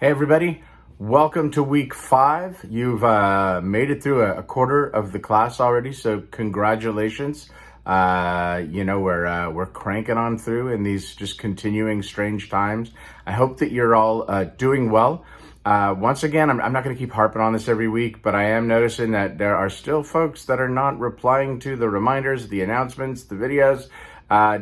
Hey everybody, welcome to week 5. You've made it through a quarter of the class already, so congratulations. We're cranking on through in these just continuing strange times. I hope that you're all doing well. Once again, I'm not going to keep harping on this every week, but I am noticing that there are still folks that are not replying to the reminders, the announcements, the videos,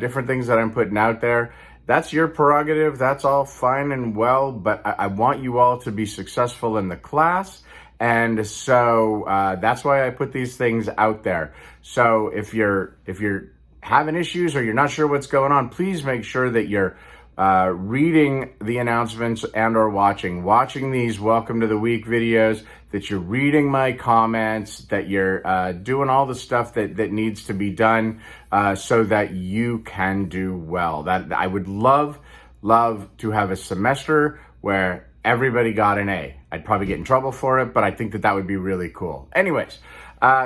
different things that I'm putting out there. That's your prerogative. That's all fine and well, but I want you all to be successful in the class. And so that's why I put these things out there. So if you're having issues or you're not sure what's going on, please make sure that you're reading the announcements and or watching these welcome to the week videos, that you're reading my comments, that you're doing all the stuff that needs to be done so that you can do well. That I would love to have a semester where everybody got an A. I'd probably get in trouble for it, but I think that would be really cool. Anyways,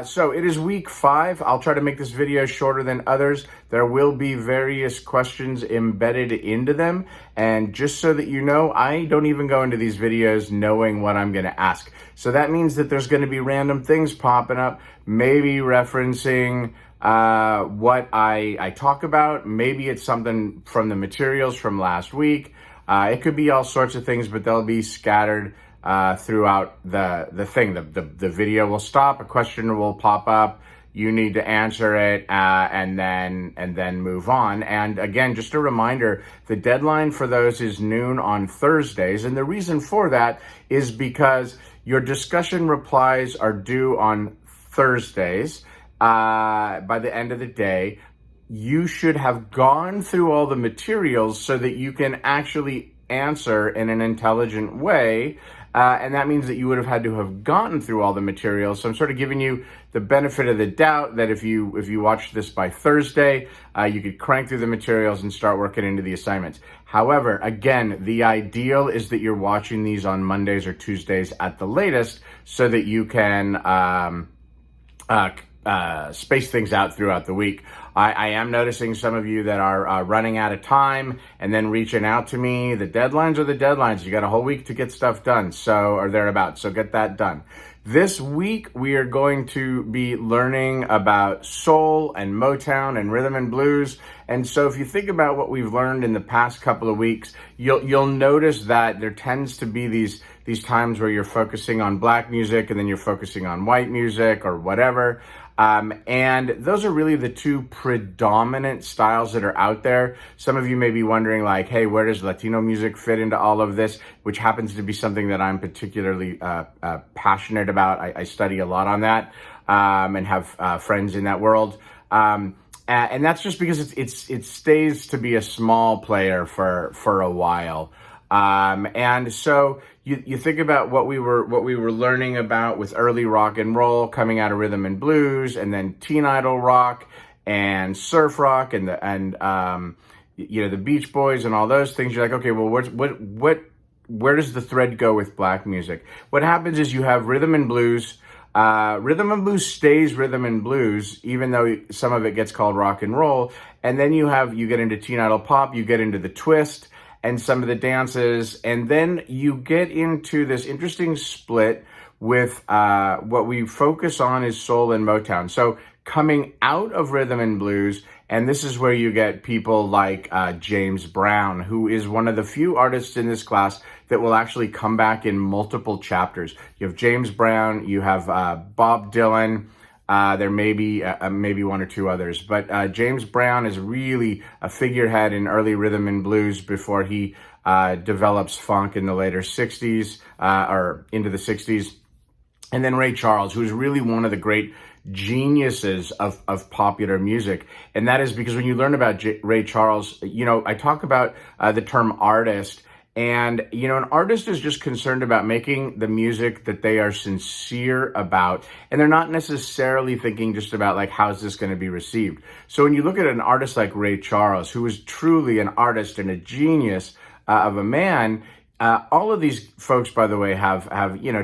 so it is week 5. I'll try to make this video shorter than others. There will be various questions embedded into them. And just so that you know, I don't even go into these videos knowing what I'm going to ask. So that means that there's going to be random things popping up, maybe referencing what I talk about. Maybe it's something from the materials from last week. It could be all sorts of things, but they'll be scattered throughout the thing. The video will stop, a question will pop up, you need to answer it, and then move on. And again, just a reminder, the deadline for those is noon on Thursdays. And the reason for that is because your discussion replies are due on Thursdays by the end of the day. You should have gone through all the materials so that you can actually answer in an intelligent way. And that means that you would have had to have gotten through all the materials. So I'm sort of giving you the benefit of the doubt that if you watch this by Thursday, you could crank through the materials and start working into the assignments. However, again, the ideal is that you're watching these on Mondays or Tuesdays at the latest so that you can space things out throughout the week. I am noticing some of you that are running out of time and then reaching out to me. The deadlines are the deadlines. You got a whole week to get stuff done, or thereabouts. So get that done. This week, we are going to be learning about soul and Motown and rhythm and blues. And so if you think about what we've learned in the past couple of weeks, you'll notice that there tends to be these times where you're focusing on black music and then you're focusing on white music or whatever. And those are really the two predominant styles that are out there. Some of you may be wondering like, hey, where does Latino music fit into all of this? Which happens to be something that I'm particularly passionate about. I study a lot on that and have friends in that world. And that's just because it stays to be a small player for a while. And so you think about what we were learning about with early rock and roll coming out of rhythm and blues, and then teen idol rock and surf rock and the Beach Boys and all those things. You're like, okay, well, where does the thread go with black music? What happens is you have rhythm and blues. Rhythm and blues stays rhythm and blues, even though some of it gets called rock and roll. And then you get into teen idol pop, you get into the twist and some of the dances, and then you get into this interesting split with what we focus on is soul and Motown. So coming out of rhythm and blues, and this is where you get people like James Brown, who is one of the few artists in this class that will actually come back in multiple chapters. You have James Brown, you have Bob Dylan, there may be maybe one or two others, but James Brown is really a figurehead in early rhythm and blues before he develops funk in the later 60s or into the 60s. And then Ray Charles, who is really one of the great geniuses of popular music. And that is because when you learn about Ray Charles, I talk about the term artist. And, an artist is just concerned about making the music that they are sincere about. And they're not necessarily thinking just about like, how's this going to be received? So when you look at an artist like Ray Charles, who is truly an artist and a genius of a man, all of these folks, by the way, have,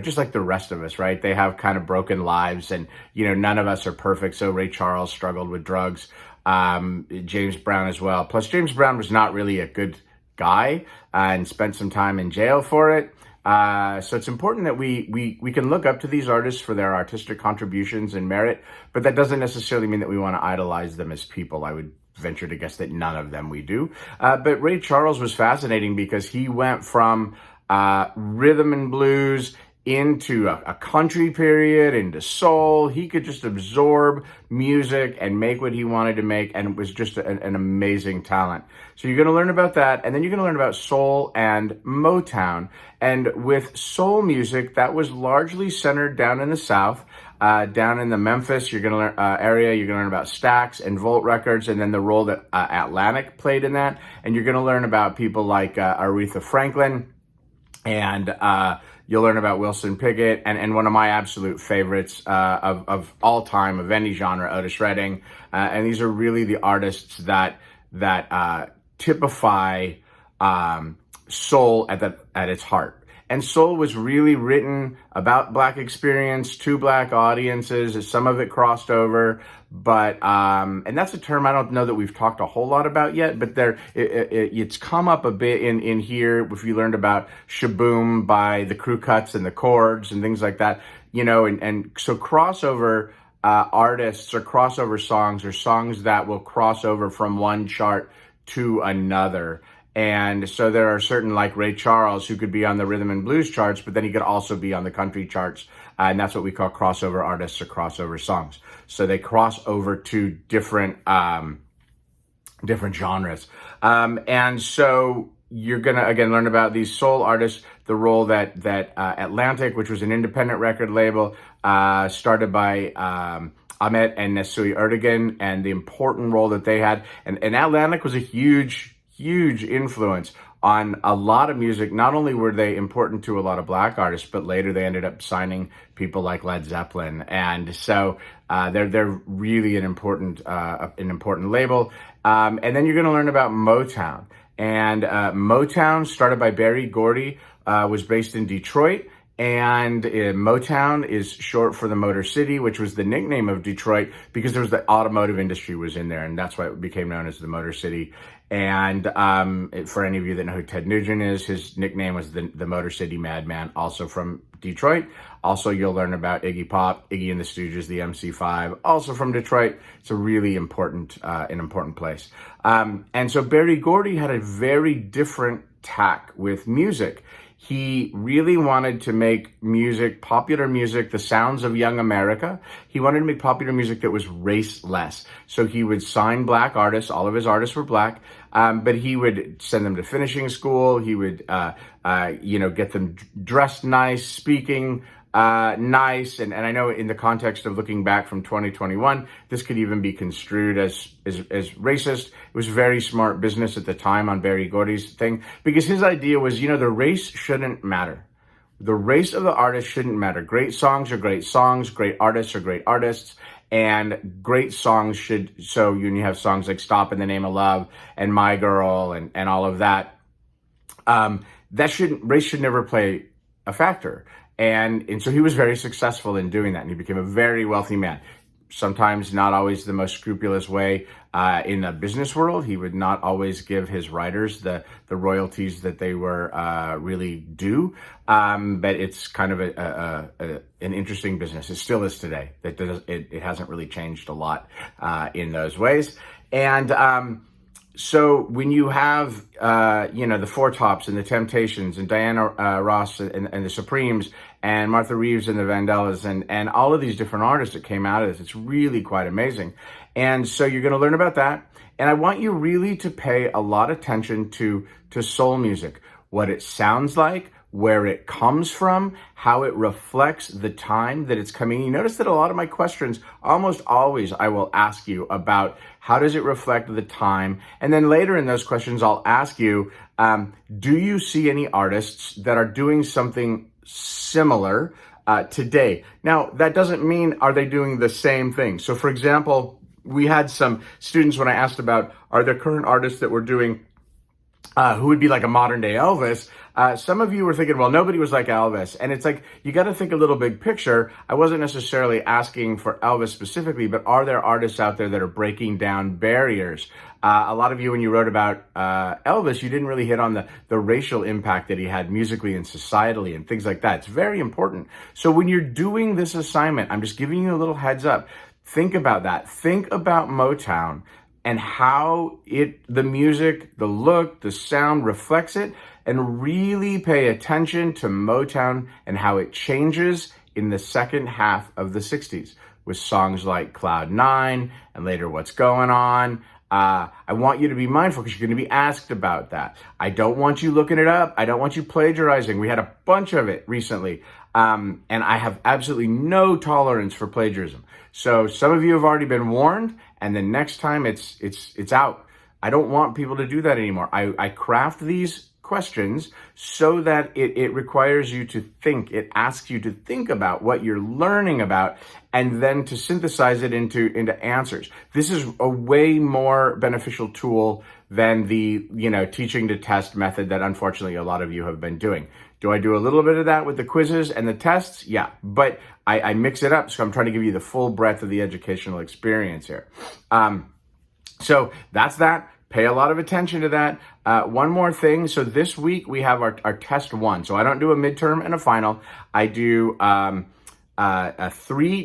just like the rest of us, right? They have kind of broken lives and, none of us are perfect. So Ray Charles struggled with drugs, James Brown as well. Plus James Brown was not really a good guy and spent some time in jail for it. So it's important that we can look up to these artists for their artistic contributions and merit, but that doesn't necessarily mean that we want to idolize them as people. I would venture to guess that none of them we do. But Ray Charles was fascinating because he went from rhythm and blues into a country period, into soul. He could just absorb music and make what he wanted to make, and it was just an amazing talent. So you're going to learn about that, and then you're going to learn about soul and Motown. And with soul music, that was largely centered down in the South. Down in the Memphis, you're going to learn area. You're going to learn about Stax and Volt Records, and then the role that Atlantic played in that. And you're going to learn about people like Aretha Franklin, and you'll learn about Wilson Pickett, and one of my absolute favorites of all time, of any genre, Otis Redding. And these are really the artists that typify soul at its heart. And soul was really written about Black experience to Black audiences. Some of it crossed over, but and that's a term I don't know that we've talked a whole lot about yet. But it's come up a bit in here. If you learned about Shaboom by the Crew Cuts and the Chords and things like that, and so crossover artists or crossover songs are songs that will cross over from one chart to another. And so there are certain, like Ray Charles, who could be on the rhythm and blues charts, but then he could also be on the country charts. And that's what we call crossover artists or crossover songs. So they cross over to different genres. And so you're going to, again, learn about these soul artists, the role that Atlantic, which was an independent record label, started by Ahmet and Nesuhi Erdogan, and the important role that they had. And Atlantic was a huge influence on a lot of music. Not only were they important to a lot of Black artists, but later they ended up signing people like Led Zeppelin. And so they're really an important label. And then you're going to learn about Motown. And Motown, started by Berry Gordy, was based in Detroit. And Motown is short for the Motor City, which was the nickname of Detroit because there was the automotive industry was in there, and that's why it became known as the Motor City. And for any of you that know who Ted Nugent is, his nickname was the Motor City Madman, also from Detroit. Also, you'll learn about Iggy Pop, Iggy and the Stooges, the MC5, also from Detroit. It's a really important place. And so Berry Gordy had a very different tack with music. He really wanted to make music, popular music, the sounds of young America. He wanted to make popular music that was raceless. So he would sign Black artists. All of his artists were Black, but he would send them to finishing school. He would, get them dressed nice, speaking nice. And I know in the context of looking back from 2021, this could even be construed as racist. It was very smart business at the time on Berry Gordy's thing, because his idea was, the race shouldn't matter. The race of the artist shouldn't matter. Great songs are great songs. Great artists are great artists. And great songs should, so you have songs like Stop in the Name of Love and My Girl and all of that. Race should never play a factor. And so he was very successful in doing that, and he became a very wealthy man. Sometimes not always the most scrupulous way in the business world. He would not always give his writers the royalties that they were really due. But it's kind of an interesting business. It still is today. It hasn't really changed a lot in those ways. And so when you have, the Four Tops and the Temptations and Diana Ross and the Supremes and Martha Reeves and the Vandellas and all of these different artists that came out of this, it's really quite amazing. And so you're going to learn about that. And I want you really to pay a lot of attention to soul music, what it sounds like, where it comes from, how it reflects the time that it's coming. You notice that a lot of my questions, almost always, I will ask you about how does it reflect the time? And then later in those questions, I'll ask you, do you see any artists that are doing something similar today? Now, that doesn't mean are they doing the same thing. So for example, we had some students when I asked about, are there current artists that were doing who would be like a modern day Elvis? Some of you were thinking, well, nobody was like Elvis. And it's like, you got to think a little big picture. I wasn't necessarily asking for Elvis specifically, but are there artists out there that are breaking down barriers? A lot of you, when you wrote about Elvis, you didn't really hit on the racial impact that he had musically and societally and things like that. It's very important. So when you're doing this assignment, I'm just giving you a little heads up. Think about that. Think about Motown and how the music, the look, the sound reflects it, and really pay attention to Motown and how it changes in the second half of the 60s with songs like Cloud 9 and later What's Going On. I want you to be mindful because you're going to be asked about that. I don't want you looking it up. I don't want you plagiarizing. We had a bunch of it recently. And I have absolutely no tolerance for plagiarism. So some of you have already been warned, and the next time it's out. I don't want people to do that anymore. I craft these questions so that it requires you to think. It asks you to think about what you're learning about and then to synthesize it into answers. This is a way more beneficial tool than the, teaching to test method that unfortunately a lot of you have been doing. Do I do a little bit of that with the quizzes and the tests? Yeah, but I mix it up, so I'm trying to give you the full breadth of the educational experience here. So that's that. Pay a lot of attention to that. One more thing. So this week we have our test one. So I don't do a midterm and a final. I do 3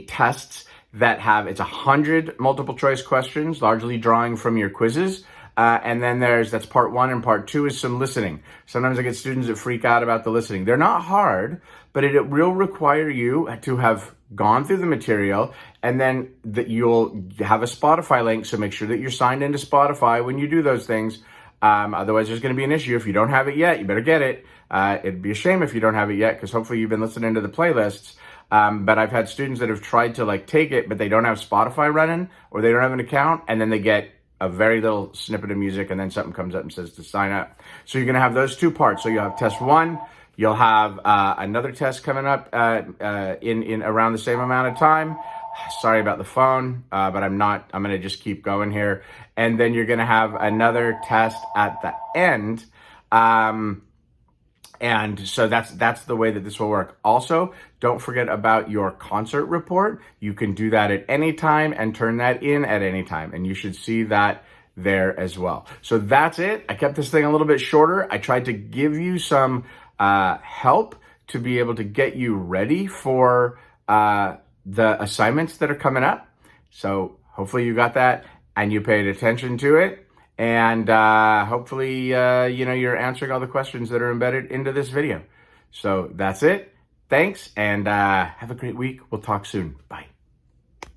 tests that it's 100 multiple choice questions, largely drawing from your quizzes. And then that's part 1, and part 2 is some listening. Sometimes I get students that freak out about the listening. They're not hard, but it will require you to have gone through the material, and then that you'll have a Spotify link. So make sure that you're signed into Spotify when you do those things. Otherwise there's going to be an issue. If you don't have it yet, you better get it. It'd be a shame if you don't have it yet, because hopefully you've been listening to the playlists. But I've had students that have tried to take it, but they don't have Spotify running, or they don't have an account, and then they get a very little snippet of music, and then something comes up and says to sign up. So you're going to have those 2 parts. So you'll have test 1. You'll have another test coming up in around the same amount of time. Sorry about the phone, but I'm going to just keep going here. And then you're going to have another test at the end. And so that's the way that this will work. Also, don't forget about your concert report. You can do that at any time and turn that in at any time. And you should see that there as well. So that's it. I kept this thing a little bit shorter. I tried to give you some help to be able to get you ready for the assignments that are coming up. So hopefully you got that and you paid attention to it. And hopefully, you're answering all the questions that are embedded into this video. So that's it. Thanks, and have a great week. We'll talk soon. Bye.